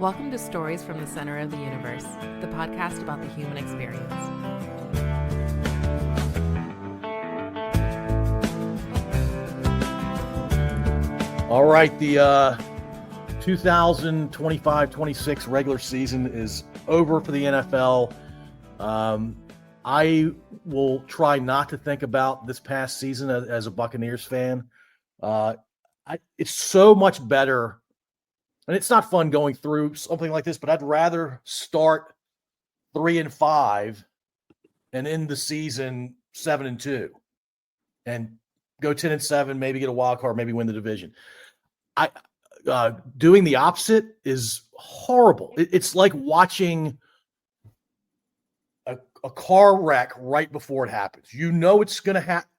Welcome to Stories from the Center of the Universe, the podcast about the human experience. All right, the 2025-26 regular season is over for the NFL. I will try not to think about this past season as a Buccaneers fan. It's so much better, and it's not fun going through something like this, but I'd rather start 3-5 and end the season 7-2 and go 10-7, maybe get a wild card, maybe win the division. Doing the opposite is horrible. It's like watching a car wreck right before it happens. You know it's going to happen.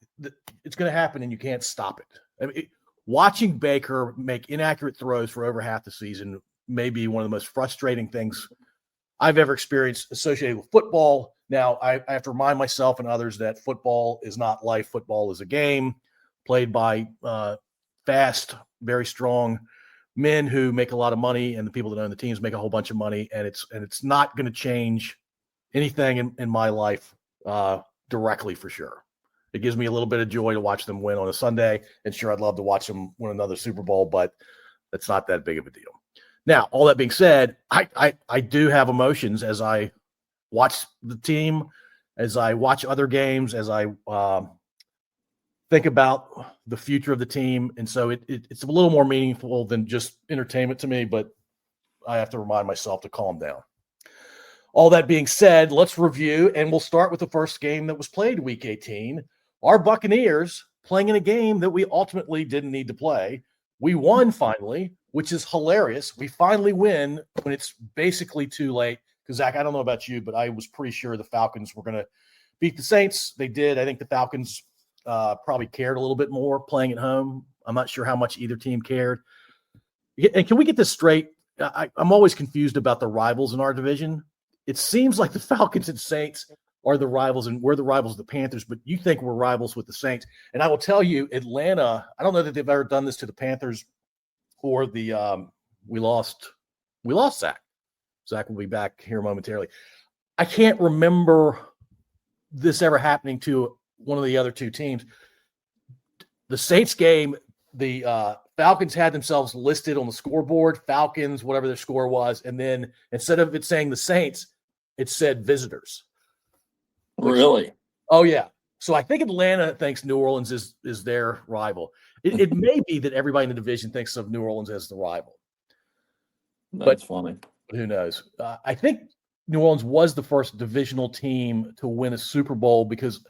It's going to happen, and you can't stop it. I mean, watching Baker make inaccurate throws for over half the season may be one of the most frustrating things I've ever experienced associated with football. Now, I have to remind myself and others that football is not life. Football is a game played by fast, very strong men who make a lot of money, and the people that own the teams make a whole bunch of money. And it's not going to change anything in my life directly, for sure. It gives me a little bit of joy to watch them win on a Sunday, and sure, I'd love to watch them win another Super Bowl, but that's not that big of a deal. Now, all that being said, I do have emotions as I watch the team, as I watch other games, as I think about the future of the team. And so it's a little more meaningful than just entertainment to me, but I have to remind myself to calm down. All that being said, let's review, and we'll start with the first game that was played Week 18. Our Buccaneers playing in a game that we ultimately didn't need to play. We won finally, which is hilarious. We finally win when it's basically too late. Because, Zach, I don't know about you, but I was pretty sure the Falcons were going to beat the Saints. They did. I think the Falcons probably cared a little bit more playing at home. I'm not sure how much either team cared. And can we get this straight? I'm always confused about the rivals in our division. It seems like the Falcons and Saints are the rivals, and we're the rivals of the Panthers, but you think we're rivals with the Saints. And I will tell you, Atlanta, I don't know that they've ever done this to the Panthers or the we lost Zach. Zach will be back here momentarily. I can't remember this ever happening to one of the other two teams. The Saints game, the Falcons had themselves listed on the scoreboard, Falcons, whatever their score was, and then instead of it saying the Saints, it said visitors. Really? Oh, yeah. So I think Atlanta thinks New Orleans is their rival. It may be that everybody in the division thinks of New Orleans as the rival. That's funny. Who knows? I think New Orleans was the first divisional team to win a Super Bowl, because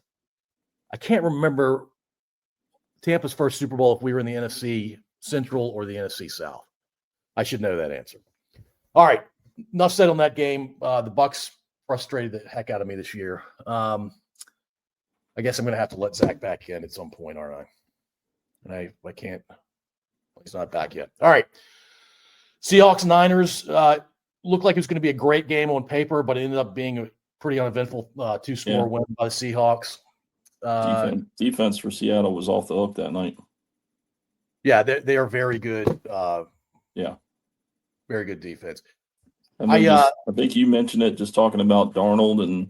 I can't remember Tampa's first Super Bowl if we were in the NFC Central or the NFC South. I should know that answer. All right. Enough said on that game. The Bucs frustrated the heck out of me this year. I guess I'm going to have to let Zach back in at some point, aren't I? And I can't. He's not back yet. All right. Seahawks Niners looked like it was going to be a great game on paper, but it ended up being a pretty uneventful two-score win by the Seahawks. Defense for Seattle was off the hook that night. Yeah, they are very good. Very good defense. I think you mentioned it, just talking about Darnold and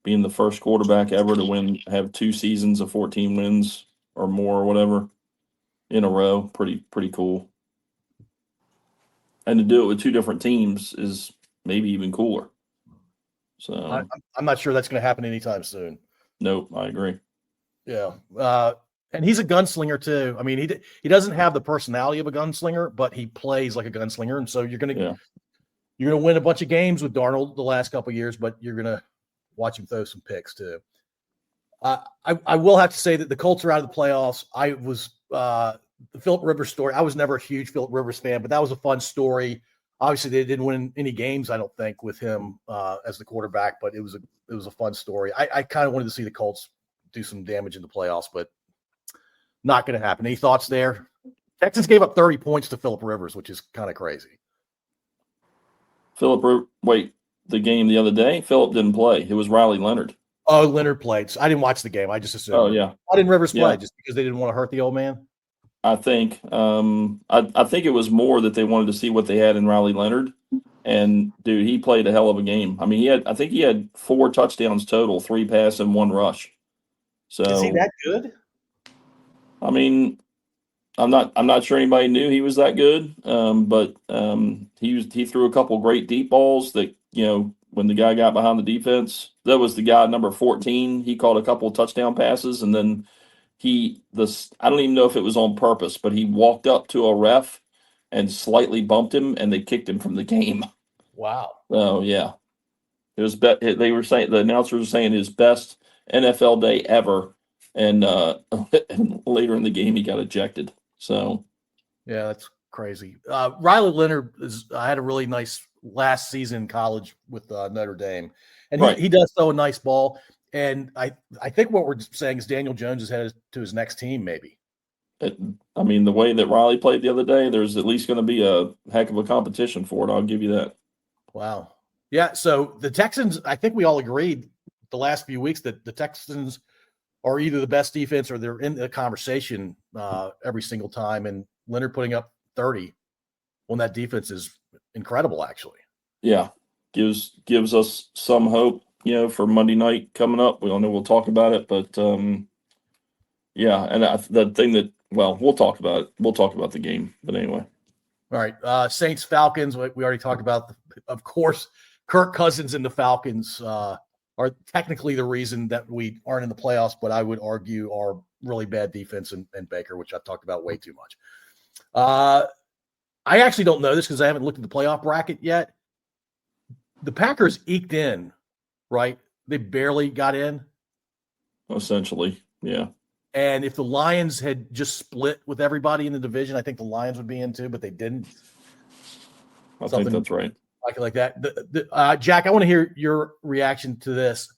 being the first quarterback ever to have 2 seasons of 14 wins or more or whatever in a row. Pretty cool. And to do it with 2 different teams is maybe even cooler. So I'm not sure that's going to happen anytime soon. Nope, I agree. Yeah. And he's a gunslinger too. I mean, he doesn't have the personality of a gunslinger, but he plays like a gunslinger. And so you're going to win a bunch of games with Darnold the last couple of years, but you're going to watch him throw some picks too. I will have to say that the Colts are out of the playoffs. I was the Philip Rivers story. I was never a huge Philip Rivers fan, but that was a fun story. Obviously, they didn't win any games, I don't think, with him as the quarterback, but it was a fun story. I kind of wanted to see the Colts do some damage in the playoffs, but not going to happen. Any thoughts there? Texans gave up 30 points to Philip Rivers, which is kind of crazy. The game the other day, Philip didn't play. It was Riley Leonard. Oh, Leonard played. So I didn't watch the game. I just assumed. Oh, yeah. Why didn't Rivers play? Just because they didn't want to hurt the old man? I think. I think it was more that they wanted to see what they had in Riley Leonard And dude, he played a hell of a game. I mean, I think he had 4 touchdowns total, 3 pass and 1 rush. So is he that good? I mean, I'm not sure anybody knew he was that good. But he threw a couple great deep balls that, when the guy got behind the defense, that was the guy number 14. He caught a couple of touchdown passes, and then I don't even know if it was on purpose, but he walked up to a ref and slightly bumped him, and they kicked him from the game. Wow. Oh yeah, it was. They were saying, the announcers were saying, his best NFL day ever, and and later in the game he got ejected. So yeah, that's crazy. Riley Leonard had a really nice last season in college with Notre Dame, and Right. he does throw a nice ball. And I think what we're saying is Daniel Jones is headed to his next team, maybe. I mean, the way that Riley played the other day, there's at least going to be a heck of a competition for it. I'll give you that. Wow. Yeah. So the Texans, I think we all agreed the last few weeks that the Texans are either the best defense or they're in the conversation every single time. And Leonard putting up 30 on that defense is incredible, actually. Yeah, gives us some hope, for Monday night coming up. We all know we'll talk about it, but yeah, and the thing that, well, we'll talk about it. We'll talk about the game, but anyway. All right, Saints Falcons. We already talked about, of course, Kirk Cousins and the Falcons are technically the reason that we aren't in the playoffs, but I would argue are really bad defense and Baker, which I've talked about way too much. I actually don't know this because I haven't looked at the playoff bracket yet. The Packers eked in, right? They barely got in. Essentially, yeah. And if the Lions had just split with everybody in the division, I think the Lions would be in too, but they didn't. I think that's right. Like that. Jack, I want to hear your reaction to this.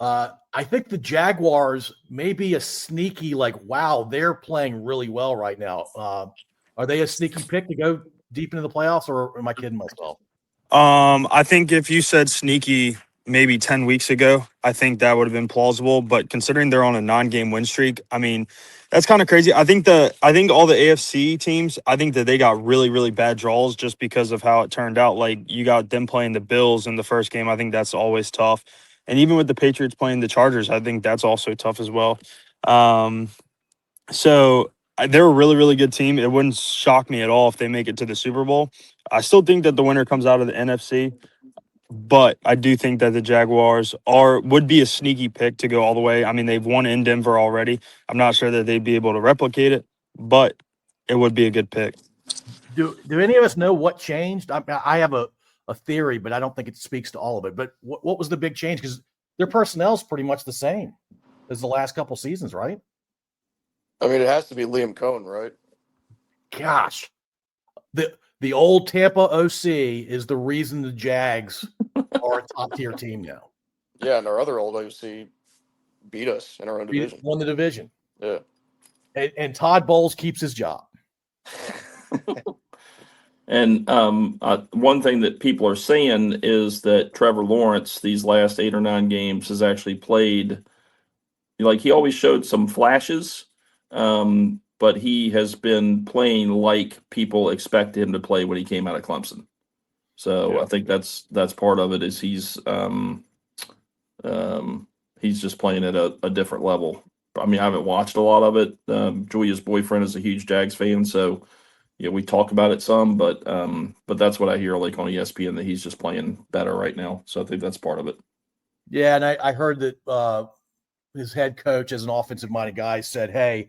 I think the Jaguars may be a sneaky, wow, they're playing really well right now. Are they a sneaky pick to go deep into the playoffs, or am I kidding myself? I think if you said sneaky maybe 10 weeks ago, I think that would have been plausible. But considering they're on a 9-game win streak, I mean, that's kind of crazy. I think all the AFC teams, I think that they got really, really bad draws just because of how it turned out. Like, you got them playing the Bills in the first game. I think that's always tough. And even with the Patriots playing the Chargers, I think that's also tough as well. So they're a really, really good team. It wouldn't shock me at all if they make it to the Super Bowl. I still think that the winner comes out of the NFC, but I do think that the Jaguars would be a sneaky pick to go all the way. I mean, they've won in Denver already. I'm not sure that they'd be able to replicate it, but it would be a good pick. Do any of us know what changed? I have a theory, but I don't think it speaks to all of it. But what was the big change? Because their personnel is pretty much the same as the last couple seasons, right? I mean, it has to be Liam Cohen, right? Gosh, the old Tampa OC is the reason the Jags are a top-tier team now. Yeah, and our other old OC beat us in our own division. Won the division. Yeah. And Todd Bowles keeps his job. And one thing that people are saying is that Trevor Lawrence, these last 8 or 9 games, has actually played, like, he always showed some flashes, but he has been playing like people expected him to play when he came out of Clemson. So yeah. I think that's part of it, is he's just playing at a different level. I mean, I haven't watched a lot of it. Julia's boyfriend is a huge Jags fan, so yeah, we talk about it some, but that's what I hear, like, on ESPN, that he's just playing better right now. So I think that's part of it. Yeah, and I heard that his head coach, as an offensive-minded guy, said, hey,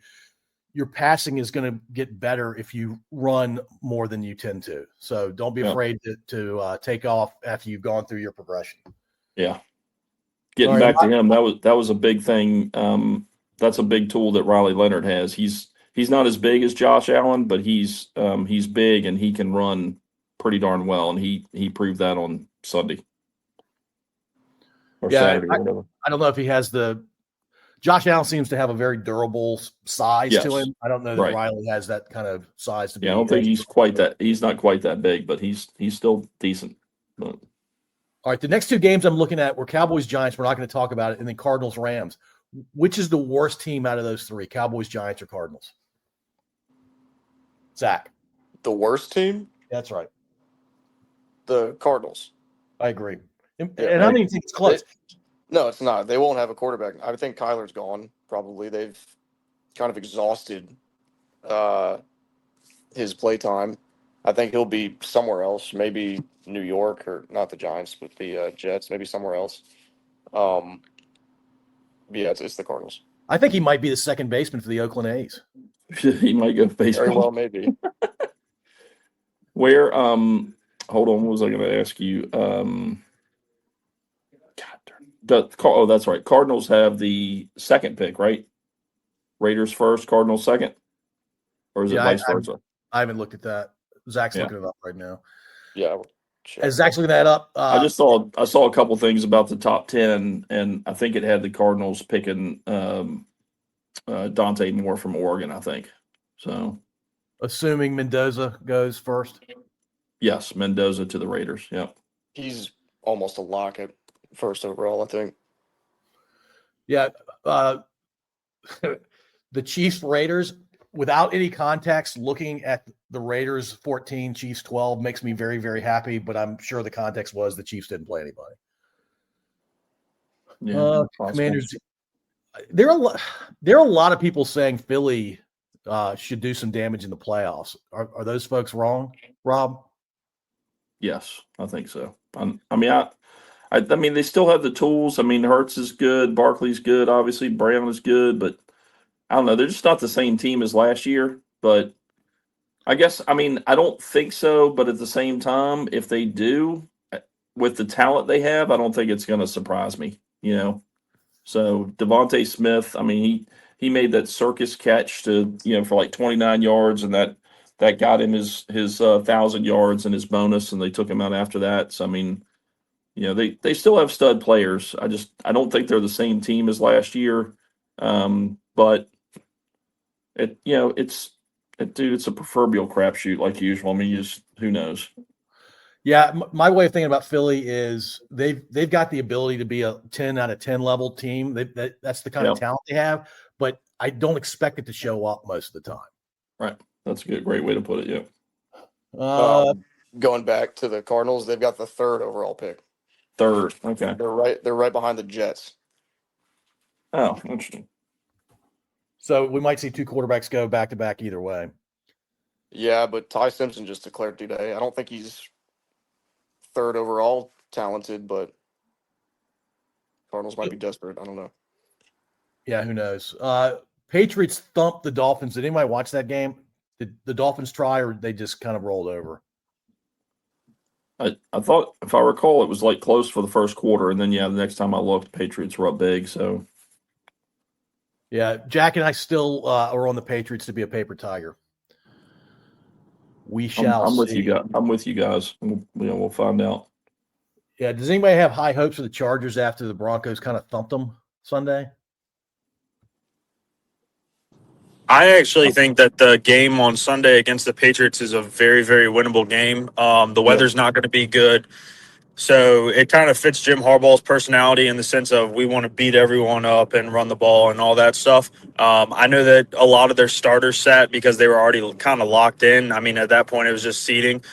your passing is going to get better if you run more than you tend to. So don't be afraid to take off after you've gone through your progression. Yeah. Getting back to him, that was a big thing. That's a big tool that Riley Leonard has. He's not as big as Josh Allen, but he's big and he can run pretty darn well, and he proved that on Sunday or Saturday, or whatever. I don't know if he has Josh Allen seems to have a very durable size to him. I don't know that Riley has that kind of size to be. Yeah, I don't think he's not quite that big, but he's still decent. But. All right, the next 2 games I'm looking at were Cowboys Giants. We're not going to talk about it, and then Cardinals Rams. Which is the worst team out of those 3? Cowboys, Giants, or Cardinals? Zach. The worst team? That's right. the Cardinals. I agree. And Yeah, I don't even think it's close. No, it's not. They won't have a quarterback. I think Kyler's gone. Probably they've kind of exhausted his play time. I think he'll be somewhere else, maybe New York or not the Giants, but the Jets, maybe somewhere else. Yeah, it's the Cardinals. I think he might be the second baseman for the Oakland A's. He might go Very baseball. well, maybe. Where hold on, what was I going to ask you? Oh, that's right. Cardinals have the second pick, right? Raiders first, Cardinals second, or is it vice versa? I haven't looked at that. Zach's Yeah. looking it up right now. Yeah. Sure. As Zach's looking that up, I saw a couple things about the top 10, and I think it had the Cardinals picking Dante Moore from Oregon. I think so. Assuming Mendoza goes first. Yes, Mendoza to the Raiders. Yeah, He's almost a lock at first overall, I think. Yeah. The Chiefs Raiders, without any context, looking at the Raiders 14, Chiefs 12 makes me very, very happy, but I'm sure the context was the Chiefs didn't play anybody. yeah. Commanders. There are a lot of people saying Philly should do some damage in the playoffs. Are those folks wrong, Rob? Yes, I think so. I mean, they still have the tools. I mean, Hurts is good, Barkley's good, obviously Brown is good, but I don't know. They're just not the same team as last year. But I guess, I mean, I don't think so. But at the same time, if they do, with the talent they have, I don't think it's going to surprise me. You know. So Devontae Smith, I mean, he made that circus catch to for like 29 yards, and that got him his 1,000 yards and his bonus, and they took him out after that. So I mean, they still have stud players. I don't think they're the same team as last year, but it's a proverbial crapshoot like usual. I mean, who knows. Yeah, my way of thinking about Philly is they've got the ability to be a 10 out of 10 level team. That's the kind of talent they have, but I don't expect it to show up most of the time. Right. That's a great way to put it. Yeah. Going back to the Cardinals, they've got the third overall pick. Third. Okay. They're right behind the Jets. Oh, interesting. So we might see two quarterbacks go back to back either way. Yeah, but Ty Simpson just declared today. I don't think he's third overall talented, but Cardinals might be desperate. I don't know. Yeah, who knows? Patriots thumped the Dolphins. Did anybody watch that game? Did the Dolphins try, or they just kind of rolled over? I thought, if I recall, it was like close for the first quarter, and then the next time I looked, Patriots were up big. So yeah, Jack and I still are on the Patriots to be a paper tiger. We shall. I'm with you guys. I'm with you guys. We'll find out. Yeah. Does anybody have high hopes for the Chargers after the Broncos kind of thumped them Sunday? I actually think that the game on Sunday against the Patriots is a very, very winnable game. The weather's not going to be good. So it kind of fits Jim Harbaugh's personality in the sense of we want to beat everyone up and run the ball and all that stuff. I know that a lot of their starters sat because they were already kind of locked in. I mean, at that point, it was just seeding.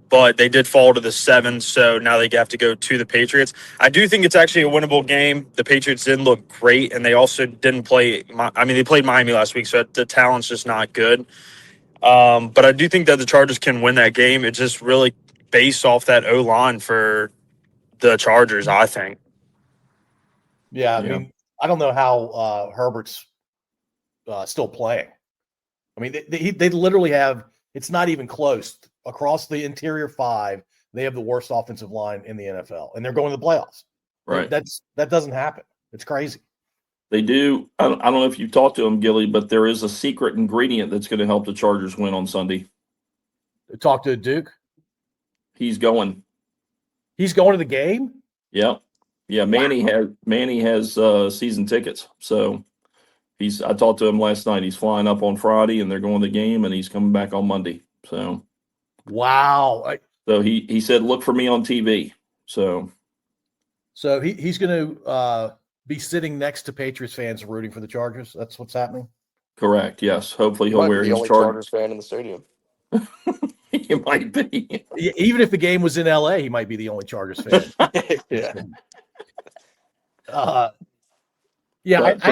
But they did fall to the 7, so now they have to go to the Patriots. I do think it's actually a winnable game. The Patriots didn't look great, and they also didn't play – they played Miami last week, so the talent's just not good. But I do think that the Chargers can win that game. It's just really based off that O-line for the Chargers, I think. Yeah, I mean, I don't know how Herbert's still playing. I mean, they literally have – it's not even close. Across the interior 5, they have the worst offensive line in the NFL, and they're going to the playoffs. Right. That doesn't happen. It's crazy. They do. I don't know if you've talked to him, Gilly, but there is a secret ingredient that's going to help the Chargers win on Sunday. Talk to Duke. He's going. He's going to the game? Yeah. Yeah, Manny has season tickets. So I talked to him last night. He's flying up on Friday, and they're going to the game, and he's coming back on Monday. So wow. So he said, look for me on TV. So he's going to be sitting next to Patriots fans rooting for the Chargers. That's what's happening. Correct. Yes. Hopefully he'll wear his Chargers fan in the stadium. He might be. Even if the game was in LA, he might be the only Chargers fan. Yeah. Yeah, But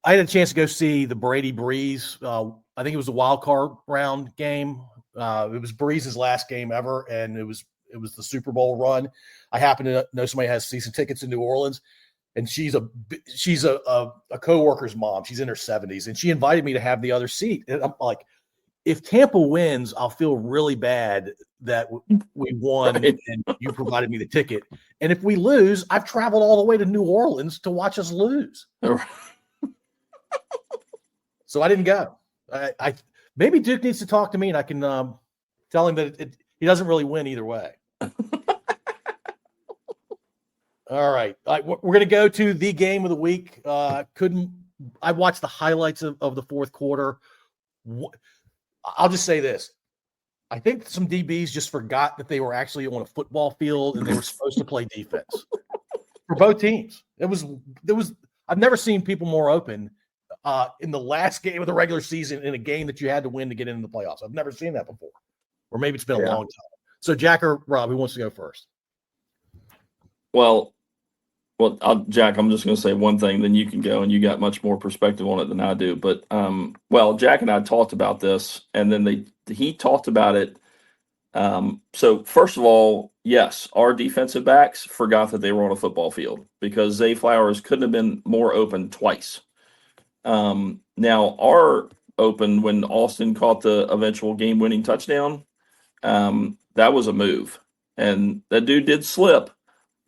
I had a chance to go see the Brady Breeze. I think it was a wild card round game. It was Breeze's last game ever, and it was the Super Bowl run. I happen to know somebody has season tickets in New Orleans, and she's a coworker's mom. She's in her 70s, and she invited me to have the other seat. And I'm like, if Tampa wins, I'll feel really bad that we won Right. and you provided me the ticket. And if we lose, I've traveled all the way to New Orleans to watch us lose. So I didn't go. I maybe Duke needs to talk to me, and I can tell him that he doesn't really win either way. All right, we're going to go to the game of the week. I watched the highlights of the fourth quarter. I'll just say this. I think some DBs just forgot that they were actually on a football field and they were supposed to play defense for both teams. I've never seen people more open in the last game of the regular season in a game that you had to win to get into the playoffs. I've never seen that before. Or maybe it's been a long time. So Jack or Rob, who wants to go first? Well, Jack, I'm just going to say one thing, then you can go, and you got much more perspective on it than I do. But, Jack and I talked about this, and then he talked about it. So first of all, yes, our defensive backs forgot that they were on a football field because Zay Flowers couldn't have been more open twice. Now our open when Austin caught the eventual game-winning touchdown, that was a move, and that dude did slip,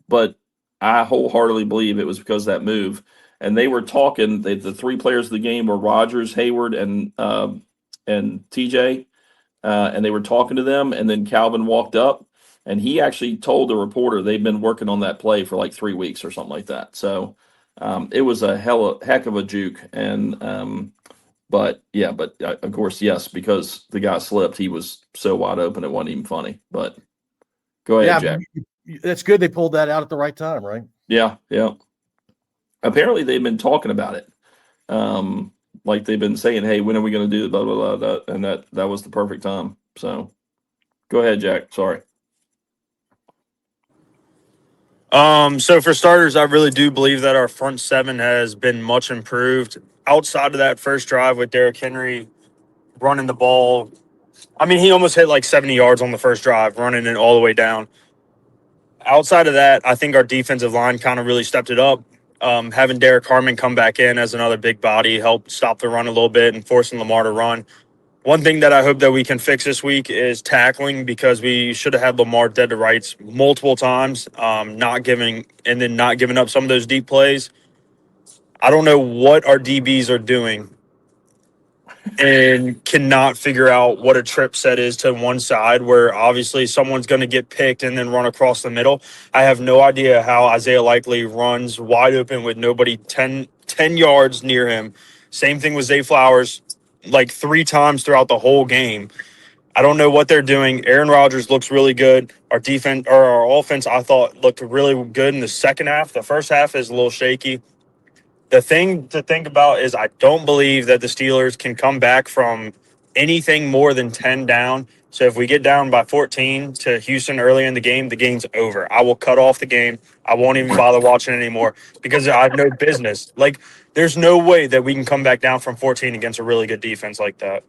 but I wholeheartedly believe it was because of that move. And they were talking. The three players of the game were Rodgers, Hayward, and TJ, and they were talking to them. And then Calvin walked up, and he actually told the reporter they've been working on that play for like 3 weeks or something like that. So it was a heck of a juke. And of course, yes, because the guy slipped, he was so wide open it wasn't even funny. But go ahead, Jack. That's good. They pulled that out at the right time, right? Yeah. Apparently, they've been talking about it. Like they've been saying, "Hey, when are we going to do blah blah blah?" And that was the perfect time. So, go ahead, Jack. Sorry. So for starters, I really do believe that our front seven has been much improved. Outside of that first drive with Derrick Henry running the ball, I mean, he almost hit like 70 yards on the first drive, running it all the way down. Outside of that, I think our defensive line kind of really stepped it up. Having Derek Harmon come back in as another big body helped stop the run a little bit and forcing Lamar to run. One thing that I hope that we can fix this week is tackling, because we should have had Lamar dead to rights multiple times, not giving up some of those deep plays. I don't know what our DBs are doing and cannot figure out what a trip set is to one side, where obviously someone's going to get picked and then run across the middle. I have no idea how Isaiah Likely runs wide open with nobody 10 yards near him. Same thing with Zay Flowers, like 3 times throughout the whole game. I don't know what they're doing. Aaron Rodgers looks really good. Our defense, or our offense, I thought looked really good in the second half. The first half is a little shaky. The thing to think about is I don't believe that the Steelers can come back from anything more than 10 down. So if we get down by 14 to Houston early in the game's over. I will cut off the game. I won't even bother watching it anymore because I have no business. Like, there's no way that we can come back down from 14 against a really good defense like that.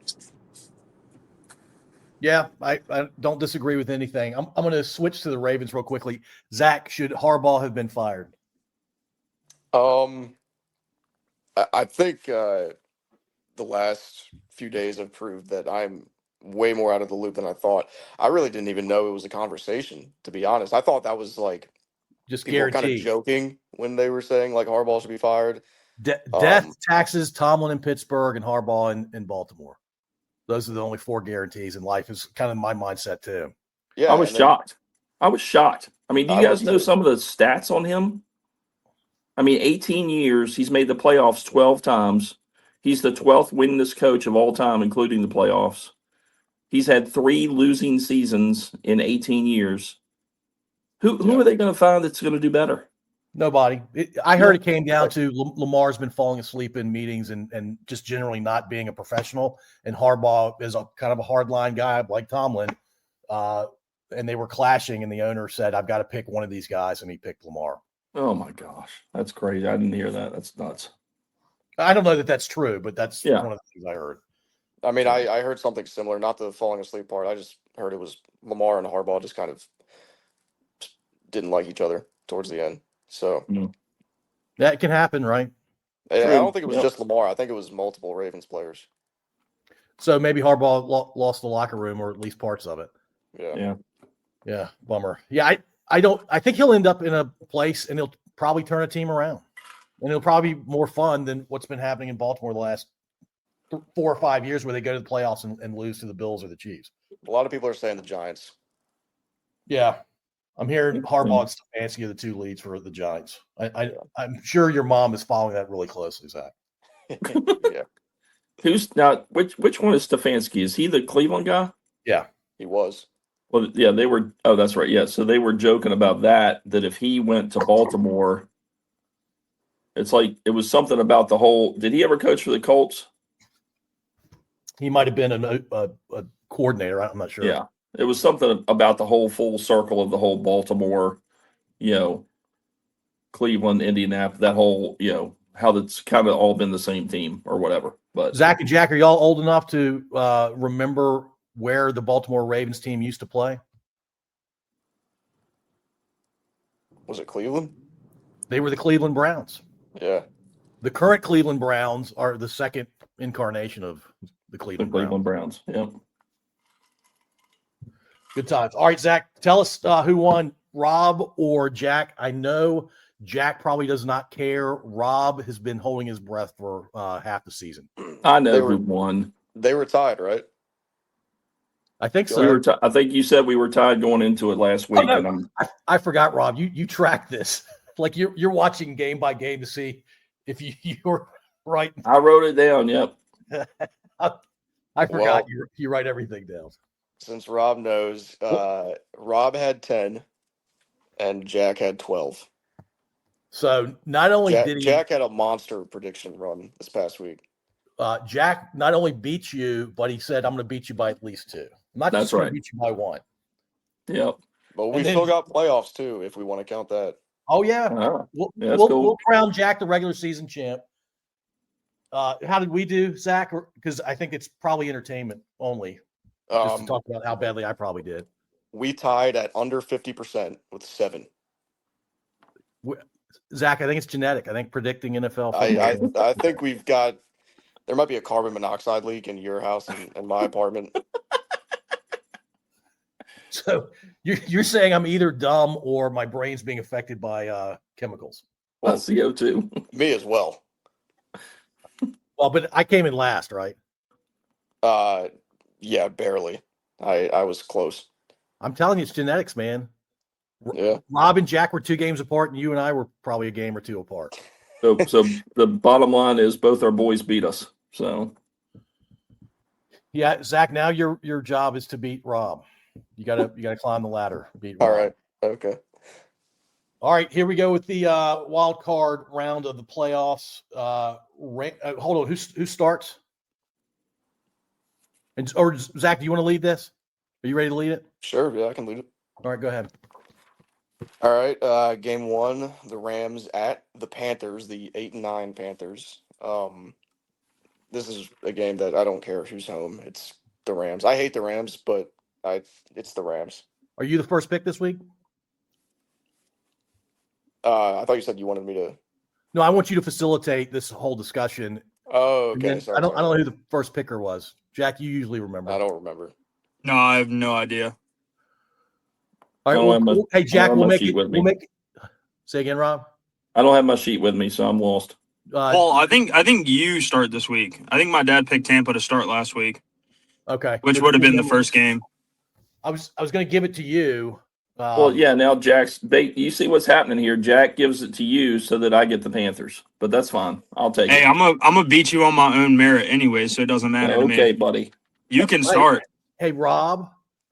Yeah, I don't disagree with anything. I'm going to switch to the Ravens real quickly. Zach, should Harbaugh have been fired? I think the last few days have proved that I'm way more out of the loop than I thought. I really didn't even know it was a conversation, to be honest. I thought that was like Just people were kind of guaranteed. joking when they were saying like Harbaugh should be fired. Death, taxes, Tomlin in Pittsburgh, and Harbaugh in Baltimore. Those are the only 4 guarantees in life. Is kind of my mindset too. Yeah, I was shocked. I mean, do you guys know some of the stats on him? I mean, 18 years, he's made the playoffs 12 times. He's the 12th winningest coach of all time, including the playoffs. He's had 3 losing seasons in 18 years. Who are they going to find that's going to do better? Nobody. I heard it came down to Lamar's been falling asleep in meetings and just generally not being a professional. And Harbaugh is a kind of a hardline guy like Tomlin. And they were clashing, and the owner said, "I've got to pick one of these guys," and he picked Lamar. Oh my gosh, that's crazy! I didn't hear that. That's nuts. I don't know that that's true, but that's Yeah. one of the things I heard. I mean, I heard something similar, not the falling asleep part. I just heard it was Lamar and Harbaugh just kind of didn't like each other towards the end. So That can happen, right? I True. don't think it was Yep. just Lamar. I think it was multiple Ravens players. So maybe Harbaugh lost the locker room, or at least parts of it. Yeah. Yeah, bummer. Yeah, I think he'll end up in a place, and he'll probably turn a team around, and it'll probably be more fun than what's been happening in Baltimore the last 4 or 5 years, where they go to the playoffs and lose to the Bills or the Chiefs. A lot of people are saying the Giants. Yeah, I'm hearing Harbaugh and Stefanski are the two leads for the Giants. I'm sure your mom is following that really closely, Zach. Yeah, Who's now? Which one is Stefanski? Is he the Cleveland guy? Yeah, he was. Well, yeah, they were. Oh, that's right. Yeah, so they were joking about that if he went to Baltimore, it's like it was something about the whole. Did he ever coach for the Colts? he might have been a coordinator. I'm not sure. Yeah, it was something about the whole full circle of the whole Baltimore, Cleveland, Indianapolis, that whole, how that's kind of all been the same team or whatever. But Zach and Jack, are y'all old enough to remember where the Baltimore Ravens team used to play? Was it Cleveland? They were the Cleveland Browns. Yeah. The current Cleveland Browns are the second incarnation of the the Cleveland Cleveland Browns. Browns. Yep. Good times. All right, Zach, tell us who won, Rob or Jack. I know Jack probably does not care. Rob has been holding his breath for half the season. I know They who were- won. They were tied, right? I think so. We were. I think you said we were tied going into it last week, no. and I forgot, Rob. You track this like you're watching game by game to see if you're right. I wrote it down. Yep. I forgot Well- you write everything down. Since Rob knows, Rob had 10 and Jack had 12. So not only did he Jack had a monster prediction run this past week. Jack not only beat you, but he said, "I'm going to beat you by at least 2. I'm not That's just going right. to beat you by 1." Yep. But we And then- still got playoffs too, if we want to count that. Oh yeah, Oh, we'll, yeah, that's we'll, cool. we'll crown Jack the regular season champ. How did we do, Zach? Because I think it's probably entertainment only. Just to talk about how badly I probably did. We tied at under 50% with 7. Zach, I think it's genetic. I think predicting NFL. I think we've got. There might be a carbon monoxide leak in your house and my apartment. So you're saying I'm either dumb or my brain's being affected by chemicals. Well, CO2. Me as well. Well, but I came in last, right? Yeah, barely. I was close. I'm telling you, it's genetics, man. Yeah. Rob and Jack were 2 games apart, and you and I were probably a game or 2 apart. So the bottom line is both our boys beat us. So Yeah, Zach. Now your job is to beat Rob. You gotta climb the ladder. Beat Rob. All right. Okay. All right. Here we go with the wild card round of the playoffs. Hold on. Who starts? Or Zach, do you want to lead this? Are you ready to lead it? Sure. Yeah, I can lead it. All right, go ahead. All right. Game 1, the Rams at the Panthers, the 8-9 Panthers. This is a game that I don't care who's home. It's the Rams. I hate the Rams, but it's the Rams. Are you the first pick this week? I thought you said you wanted me to. No, I want you to facilitate this whole discussion. Oh, And okay. then Sorry, I don't sorry. know who the first picker was. Jack, you usually remember. I don't remember. No, I have no idea. All right. I don't have Hey, Jack, I don't we'll have my make sheet it. with me. We'll make. Say again, Rob. I don't have my sheet with me, so I'm lost. Paul, I think you start this week. I think my dad picked Tampa to start last week, Okay. which would have been the first game. I was going to give it to you. Well, yeah. Now Jack's. You see what's happening here? Jack gives it to you so that I get the Panthers, but that's fine. I'll take Hey, it. I'm gonna beat you on my own merit anyway, so it doesn't matter to Okay, me. buddy. You can start. Hey,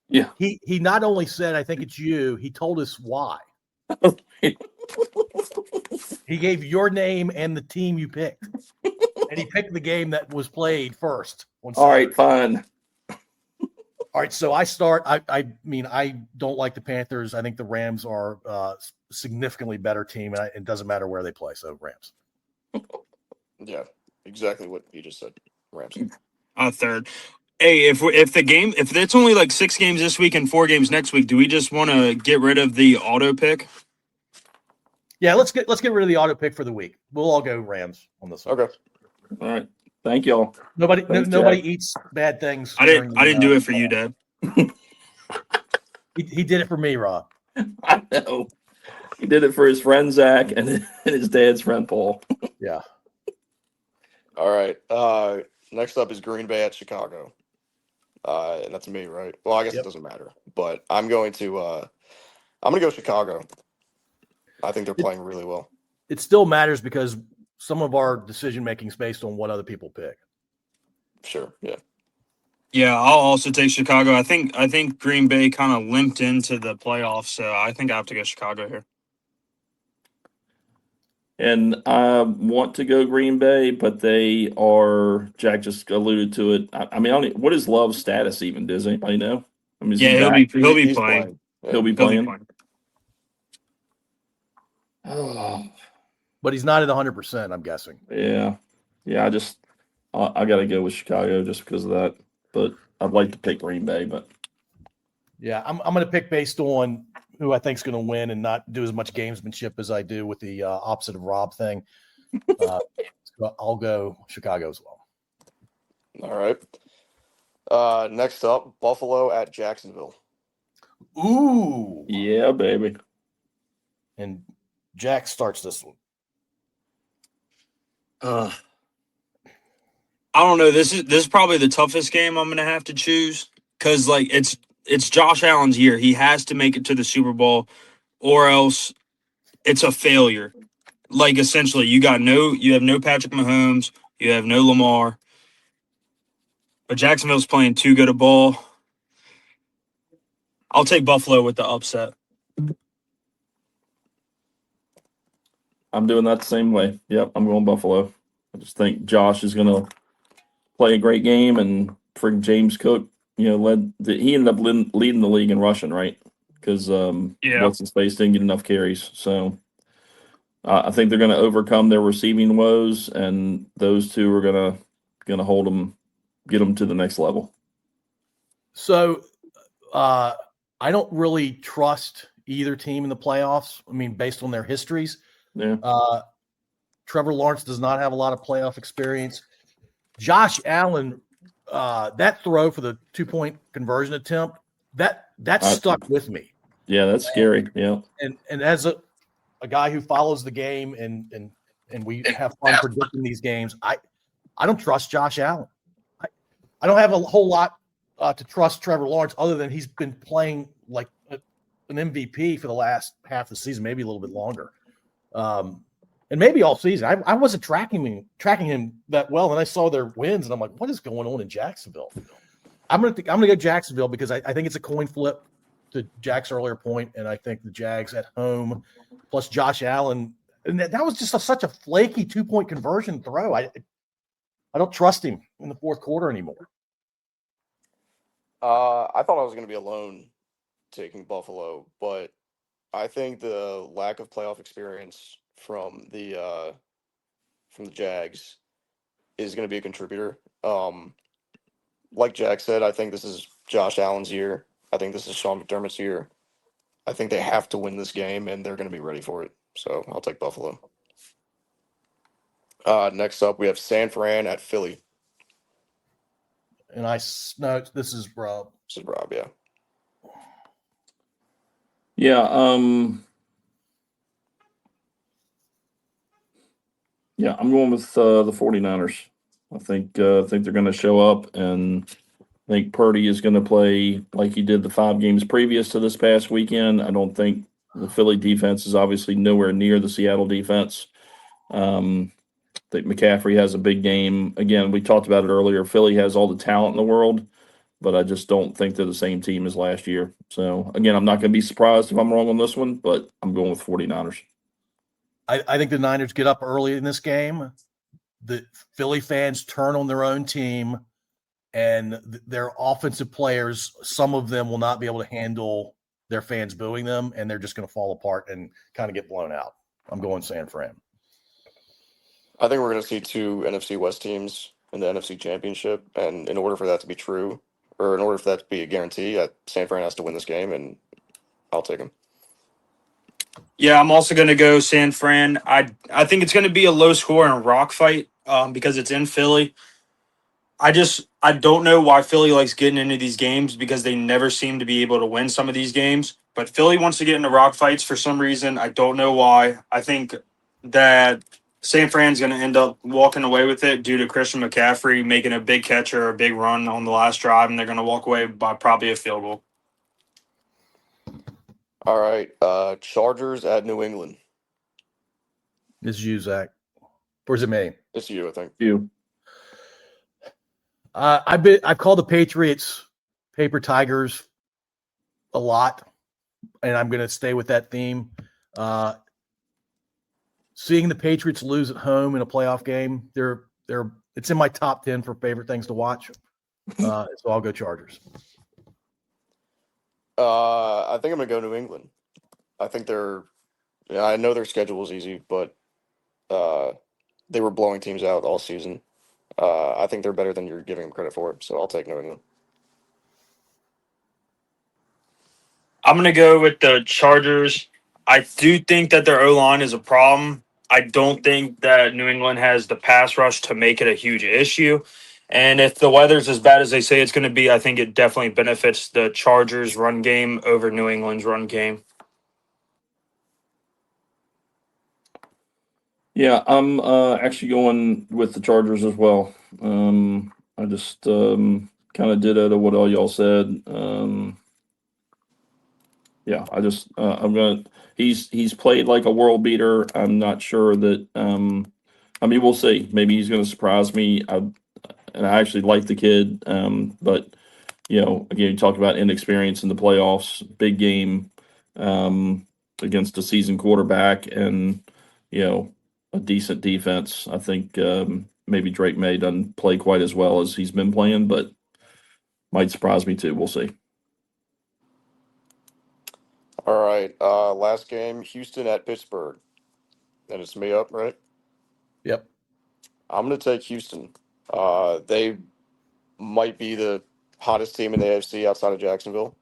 Yeah. He not only said I think it's you. He told us why. He gave your name and the team you picked. And he picked the game that was played first. All right, fine. All right, so I start. I mean, I don't like the Panthers. I think the Rams are a significantly better team, and it doesn't matter where they play. So Rams. Yeah, exactly what you just said. Rams. Third. Hey, if it's only like 6 games this week and 4 games next week, do we just want to get rid of the auto pick? Yeah, let's get rid of the auto pick for the week. We'll all go Rams on this one. Okay. All right. Thank y'all. Nobody Thanks, eats bad things. I didn't do it for you, Dad. He did it for me, Rob. I know. He did it for his friend Zach and his dad's friend Paul. Yeah. All right. Next up is Green Bay at Chicago. And that's me, right? Well, I guess it doesn't matter. But I'm going to go Chicago. I think they're playing really well. It still matters because some of our decision making is based on what other people pick. Sure. Yeah. Yeah, I'll also take Chicago. I think Green Bay kind of limped into the playoffs, so I think I have to go Chicago here. And I want to go Green Bay, but they are. Jack just alluded to it. I mean, what is Love's status even? Does anybody know? I mean, is he Yeah, back? he'll be He's playing. He'll be playing. Oh. But he's not at 100%, I'm guessing. Yeah. I got to go with Chicago just because of that. But I'd like to pick Green Bay, but yeah, I'm going to pick based on who I think is going to win and not do as much gamesmanship as I do with the opposite of Rob thing. So I'll go Chicago as well. All right. Next up, Buffalo at Jacksonville. Ooh. yeah, baby. And Jack starts this one. I don't know. This is probably the toughest game I'm gonna have to choose because like it's Josh Allen's year. He has to make it to the Super Bowl, or else it's a failure. Like essentially, you have no Patrick Mahomes, you have no Lamar, but Jacksonville's playing too good a ball. I'll take Buffalo with the upset. I'm doing that the same way. Yep, I'm going Buffalo. I just think Josh is going to play a great game, and for James Cook, he ended up leading the league in rushing, right? Because what's his face didn't get enough carries. So I think they're going to overcome their receiving woes, and those two are going to hold them, get them to the next level. So I don't really trust either team in the playoffs. I mean, based on their histories. Yeah. Trevor Lawrence does not have a lot of playoff experience. Josh Allen, that throw for the 2-point conversion attempt, that stuck with me. Yeah, that's scary. Yeah. And as a guy who follows the game and we have fun predicting these games, I don't trust Josh Allen. I don't have a whole lot to trust Trevor Lawrence other than he's been playing like an MVP for the last half of the season, maybe a little bit longer. And maybe all season. I wasn't tracking him that well, and I saw their wins, and I'm like, what is going on in Jacksonville? I'm gonna go Jacksonville because I think it's a coin flip to Jack's earlier point, and I think the Jags at home plus Josh Allen, and that was just such a flaky 2-point conversion throw. I don't trust him in the fourth quarter anymore. I thought I was going to be alone taking Buffalo, but I think the lack of playoff experience from the Jags is going to be a contributor. Like Jack said, I think this is Josh Allen's year. I think this is Sean McDermott's year. I think they have to win this game, and they're going to be ready for it. So I'll take Buffalo. Next up, we have San Fran at Philly. And no, this is Rob. This is Rob, yeah. Yeah. Yeah, I'm going with the 49ers. I think they're going to show up, and I think Purdy is going to play like he did the 5 games previous to this past weekend. I don't think the Philly defense is obviously nowhere near the Seattle defense. I think McCaffrey has a big game. Again, we talked about it earlier. Philly has all the talent in the world, but I just don't think they're the same team as last year. So, again, I'm not going to be surprised if I'm wrong on this one, but I'm going with 49ers. I think the Niners get up early in this game. The Philly fans turn on their own team, and their offensive players, some of them will not be able to handle their fans booing them, and they're just going to fall apart and kind of get blown out. I'm going San Fran. I think we're going to see two NFC West teams in the NFC Championship, and in order for that to be true, or in order for that to be a guarantee, San Fran has to win this game, and I'll take them. Yeah, I'm also going to go San Fran. I think it's going to be a low score and rock fight because it's in Philly. I don't know why Philly likes getting into these games because they never seem to be able to win some of these games. But Philly wants to get into rock fights for some reason. I don't know why. I think that San Fran's going to end up walking away with it due to Christian McCaffrey making a big catch or a big run on the last drive, and they're going to walk away by probably a field goal. All right, Chargers at New England. This is you, Zach. Or is it me? It's you, I think. You. I've called the Patriots paper tigers a lot, and I'm going to stay with that theme. Seeing the Patriots lose at home in a playoff game, it's in my top 10 for favorite things to watch. So I'll go Chargers. I think I'm going to go New England. I think I know their schedule was easy, but they were blowing teams out all season. I think they're better than you're giving them credit for, so I'll take New England. I'm going to go with the Chargers. I do think that their O-line is a problem. I don't think that New England has the pass rush to make it a huge issue. And if the weather's as bad as they say it's going to be, I think it definitely benefits the Chargers' run game over New England's run game. Yeah, I'm actually going with the Chargers as well. I just kind of ditto to what all y'all said. Yeah, I'm gonna. He's played like a world beater. I'm not sure that. I mean, we'll see. Maybe he's going to surprise me. And I actually like the kid. But again, you talk about inexperience in the playoffs, big game against a seasoned quarterback, and a decent defense. I think maybe Drake May doesn't play quite as well as he's been playing, but might surprise me too. We'll see. All right, last game, Houston at Pittsburgh. And it's me up, right? Yep. I'm going to take Houston. They might be the hottest team in the AFC outside of Jacksonville.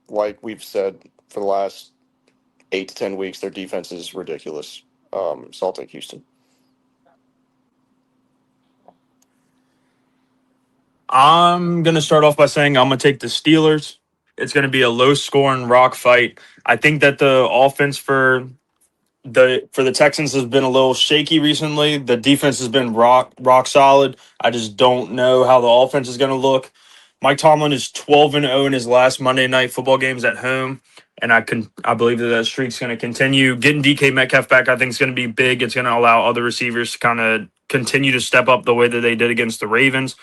Like we've said for the last 8 to 10 weeks, their defense is ridiculous. So I'll take Houston. I'm going to start off by saying I'm going to take the Steelers. It's going to be a low-scoring rock fight. I think that the offense for the Texans has been a little shaky recently. The defense has been rock solid. I just don't know how the offense is going to look. Mike Tomlin is 12-0 in his last Monday Night Football games at home, and I believe that streak's going to continue. Getting DK Metcalf back, I think, is going to be big. It's going to allow other receivers to kind of continue to step up the way that they did against the Ravens.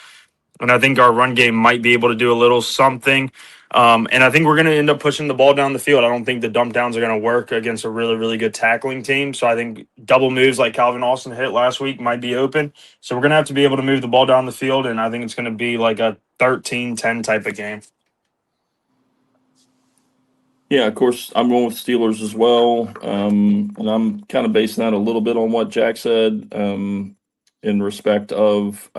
And I think our run game might be able to do a little something. And I think we're going to end up pushing the ball down the field. I don't think the dump downs are going to work against a really, really good tackling team. So I think double moves like Calvin Austin hit last week might be open. So we're going to have to be able to move the ball down the field. And I think it's going to be like a 13-10 type of game. Yeah, of course, I'm going with Steelers as well. And I'm kind of basing that a little bit on what Jack said in respect of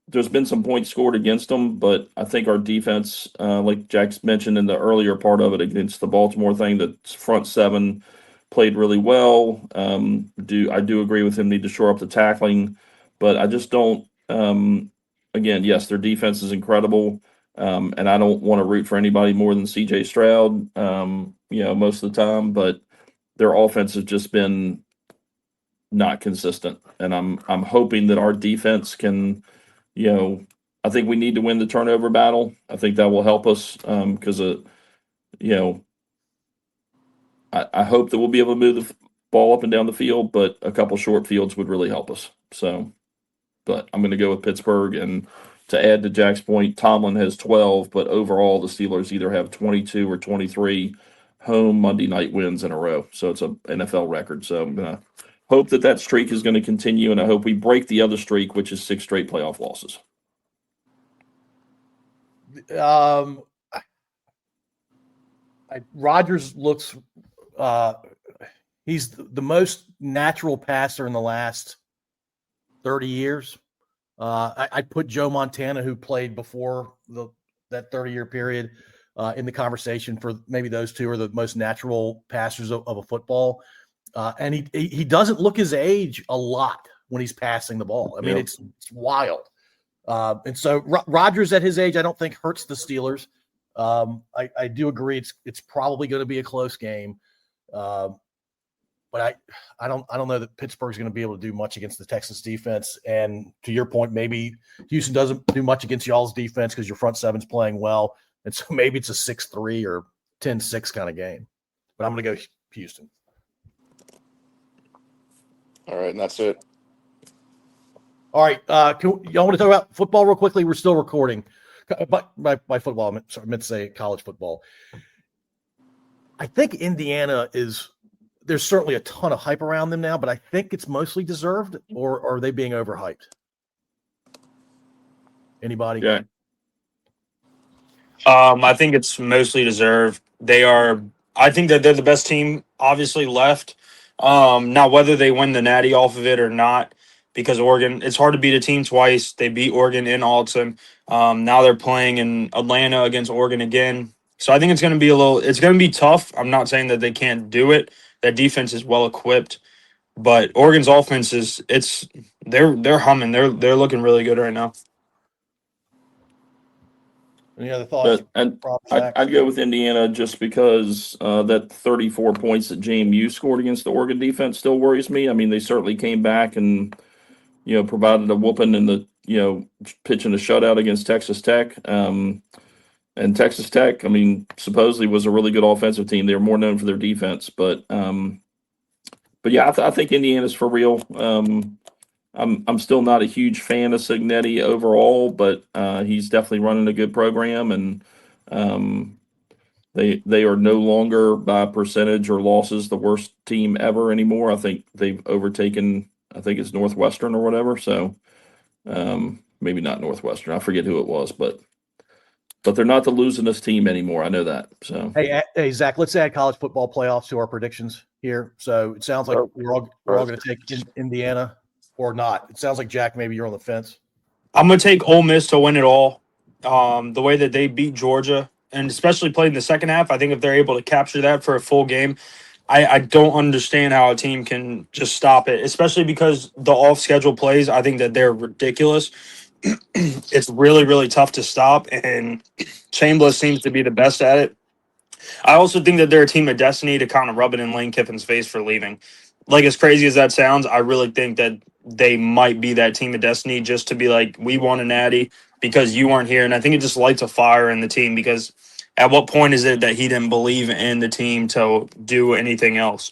there's been some points scored against them, but I think our defense, like Jack's mentioned in the earlier part of it against the Baltimore thing, the front seven played really well. I do agree with him, need to shore up the tackling, but I just don't, again, yes, their defense is incredible, and I don't want to root for anybody more than CJ Stroud, most of the time, but their offense has just been not consistent, and I'm hoping that our defense can, I think we need to win the turnover battle. I think that will help us because I hope that we'll be able to move the ball up and down the field, but a couple short fields would really help us. So, but I'm going to go with Pittsburgh, and to add to Jack's point, Tomlin has 12, but overall the Steelers either have 22 or 23 home Monday night wins in a row. So it's a NFL record. So I'm going to hope that streak is going to continue, and I hope we break the other streak, which is 6 straight playoff losses. Rodgers looks he's the most natural passer in the last 30 years. I'd put Joe Montana, who played before that 30-year period, in the conversation for maybe those two are the most natural passers of a football. And he doesn't look his age a lot when he's passing the ball. I mean, it's wild. And so Rodgers at his age, I don't think hurts the Steelers. I do agree it's probably going to be a close game. But I don't know that Pittsburgh's going to be able to do much against the Texans defense. And to your point, maybe Houston doesn't do much against y'all's defense because your front seven's playing well. And so maybe it's a 6-3 or 10-6 kind of game. But I'm going to go Houston. All right, and that's it. All right. Y'all want to talk about football real quickly? We're still recording. But by football, I meant to say college football. I think Indiana there's certainly a ton of hype around them now, but I think it's mostly deserved, or are they being overhyped? Anybody? Yeah. I think it's mostly deserved. I think that they're the best team, obviously, left. Now, whether they win the Natty off of it or not, because Oregon, it's hard to beat a team twice. They beat Oregon in Alton. Now they're playing in Atlanta against Oregon again. So I think it's going to be tough. I'm not saying that they can't do it. That defense is well equipped, but Oregon's offense they're humming. They're looking really good right now. Any other thoughts? I'd go with Indiana just because that 34 points that JMU scored against the Oregon defense still worries me. I mean, they certainly came back and provided a whooping in the pitching a shutout against Texas Tech. And Texas Tech, I mean, supposedly was a really good offensive team. They were more known for their defense, but yeah, I think Indiana's for real. I'm still not a huge fan of Cignetti overall, but he's definitely running a good program, and they are no longer by percentage or losses the worst team ever anymore. I think they've overtaken, I think it's Northwestern or whatever. So maybe not Northwestern. I forget who it was, but they're not the losingest team anymore. I know that. So hey, Zach, let's add college football playoffs to our predictions here. So it sounds like we're all going to take Indiana or not. It sounds like Jack, maybe you're on the fence. I'm going to take Ole Miss to win it all. The way that they beat Georgia, and especially played in the second half, I think if they're able to capture that for a full game, I don't understand how a team can just stop it, especially because the off-schedule plays, I think that they're ridiculous. It's really, really tough to stop, and Chambliss seems to be the best at it. I also think that they're a team of destiny to kind of rub it in Lane Kiffin's face for leaving. Like, as crazy as that sounds, I really think that they might be that team of destiny just to be like, we won a natty because you weren't here. And I think it just lights a fire in the team, because at what point is it that he didn't believe in the team to do anything else?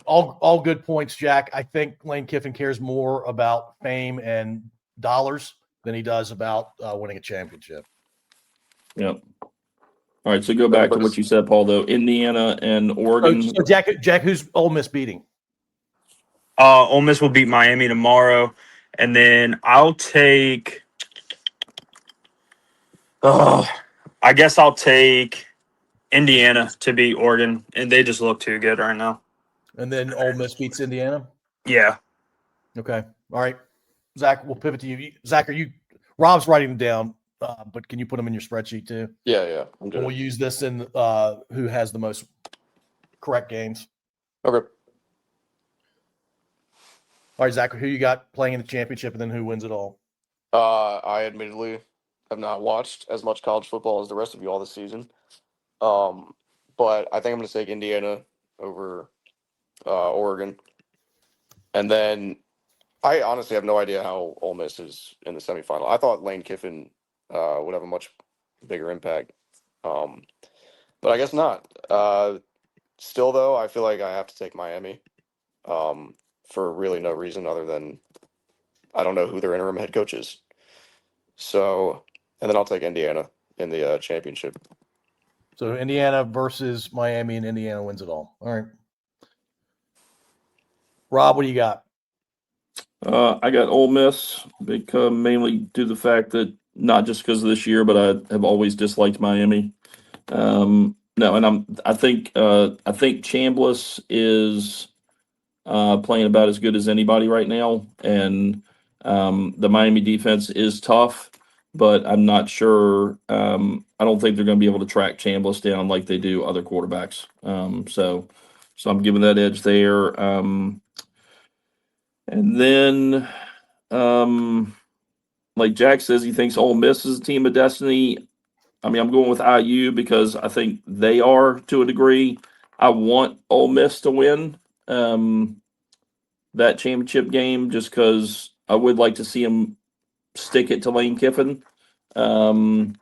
All good points, Jack. I think Lane Kiffin cares more about fame and dollars than he does about winning a championship. Yep. All right, so go back to what you said, Paul, though. Indiana and Oregon. So Jack, who's Ole Miss beating? Ole Miss will beat Miami tomorrow. And then I'll take I guess I'll take Indiana to beat Oregon. And they just look too good right now. And then Ole Miss beats Indiana? Yeah. Okay. All right. Zach, we'll pivot to you. Zach, Rob's writing them down, but can you put them in your spreadsheet too? Yeah. I'm and we'll use this in who has the most correct games. Okay. All right, Zach, who you got playing in the championship, and then who wins it all? I admittedly have not watched as much college football as the rest of you all this season. But I think I'm going to take Indiana over Oregon. And then I honestly have no idea how Ole Miss is in the semifinal. I thought Lane Kiffin would have a much bigger impact. But I guess not. Still, though, I feel like I have to take Miami for really no reason other than I don't know who their interim head coach is. So, and then I'll take Indiana in the championship. So Indiana versus Miami, and Indiana wins it all. All right. Rob, what do you got? I got Ole Miss because mainly due to the fact that not just because of this year, but I have always disliked Miami. No, and I think Chambliss is playing about as good as anybody right now, and the Miami defense is tough, but I'm not sure. I don't think they're going to be able to track Chambliss down like they do other quarterbacks. So I'm giving that edge there. And then, like Jack says, he thinks Ole Miss is a team of destiny. I mean, I'm going with IU because I think they are to a degree. I want Ole Miss to win that championship game just because I would like to see them stick it to Lane Kiffin. But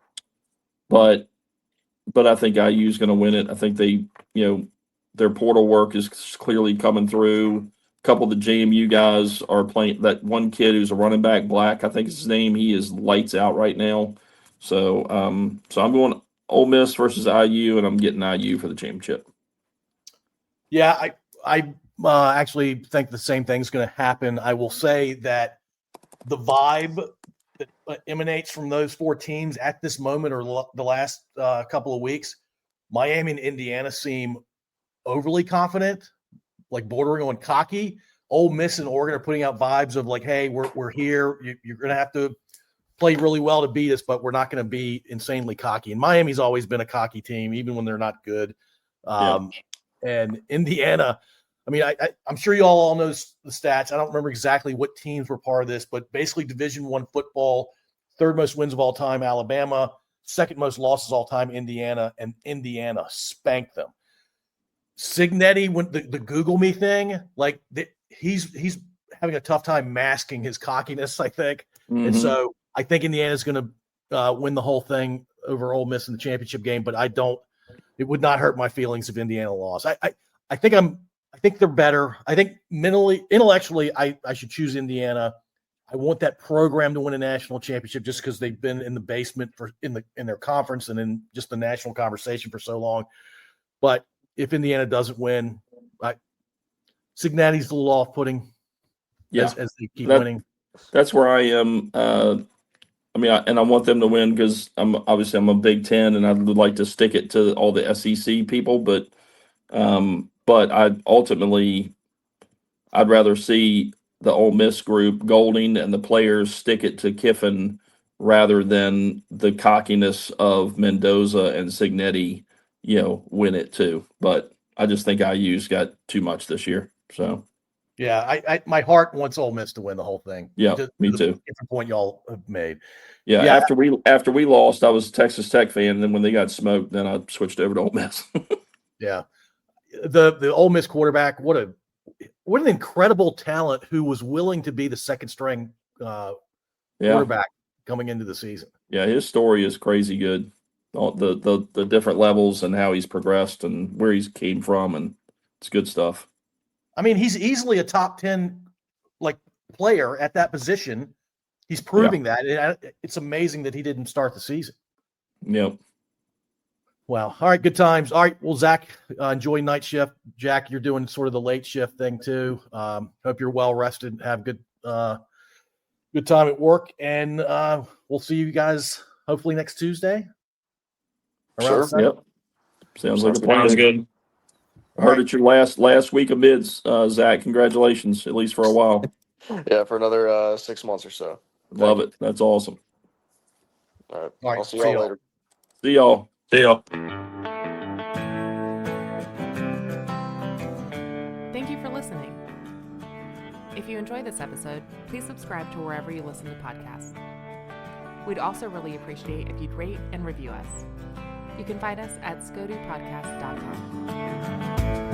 I think IU is going to win it. I think they, their portal work is clearly coming through. A couple of the JMU guys are playing. That one kid who's a running back, Black, I think is his name. He is lights out right now. So I'm going Ole Miss versus IU, and I'm getting IU for the championship. Yeah, I actually think the same thing's going to happen. I will say that the vibe that emanates from those four teams at this moment or the last couple of weeks, Miami and Indiana seem overly confident, like bordering on cocky. Ole Miss and Oregon are putting out vibes of like, hey, we're here. You're going to have to play really well to beat us, but we're not going to be insanely cocky. And Miami's always been a cocky team, even when they're not good. And Indiana, I mean, I'm sure you all know the stats. I don't remember exactly what teams were part of this, but basically Division I football, third most wins of all time, Alabama, second most losses all time, Indiana, and Indiana spanked them. Signetti, when the Google Me thing, like he's having a tough time masking his cockiness, I think. Mm-hmm. And so I think Indiana's going to win the whole thing over Ole Miss in the championship game, but it would not hurt my feelings if Indiana lost. I think they're better. I think intellectually, I should choose Indiana. I want that program to win a national championship just because they've been in the basement in their conference and in just the national conversation for so long. But if Indiana doesn't win, Cignetti's a little off-putting as they keep winning. That's where I am. I want them to win because I'm a Big Ten and I would like to stick it to all the SEC people, but I'd rather see the Ole Miss group, Golding and the players stick it to Kiffin rather than the cockiness of Mendoza and Signetti, win it too. But I just think IU's got too much this year. So. Yeah, my heart wants Ole Miss to win the whole thing. Yeah, me too. Different point y'all have made. Yeah, after we lost, I was a Texas Tech fan. And then when they got smoked, then I switched over to Ole Miss. Yeah, the Ole Miss quarterback, what an incredible talent who was willing to be the second string quarterback coming into the season. Yeah, his story is crazy good. All the different levels and how he's progressed and where he's came from, and it's good stuff. I mean, he's easily a top 10 player at that position. He's proving that. It's amazing that he didn't start the season. Yep. Wow. All right, good times. All right, well, Zach, enjoy night shift. Jack, you're doing sort of the late shift thing too. Hope you're well rested and have good time at work. And we'll see you guys hopefully next Tuesday. Sure. Yep. Sounds like a plan. Sounds good. I heard it's your last week of bids, Zach. Congratulations, at least for a while. Yeah, for another 6 months or so. Love it. That's awesome. All right. All right. I'll see y'all later. See y'all. See y'all. Thank you for listening. If you enjoyed this episode, please subscribe to wherever you listen to podcasts. We'd also really appreciate if you'd rate and review us. You can find us at scodupodcast.com.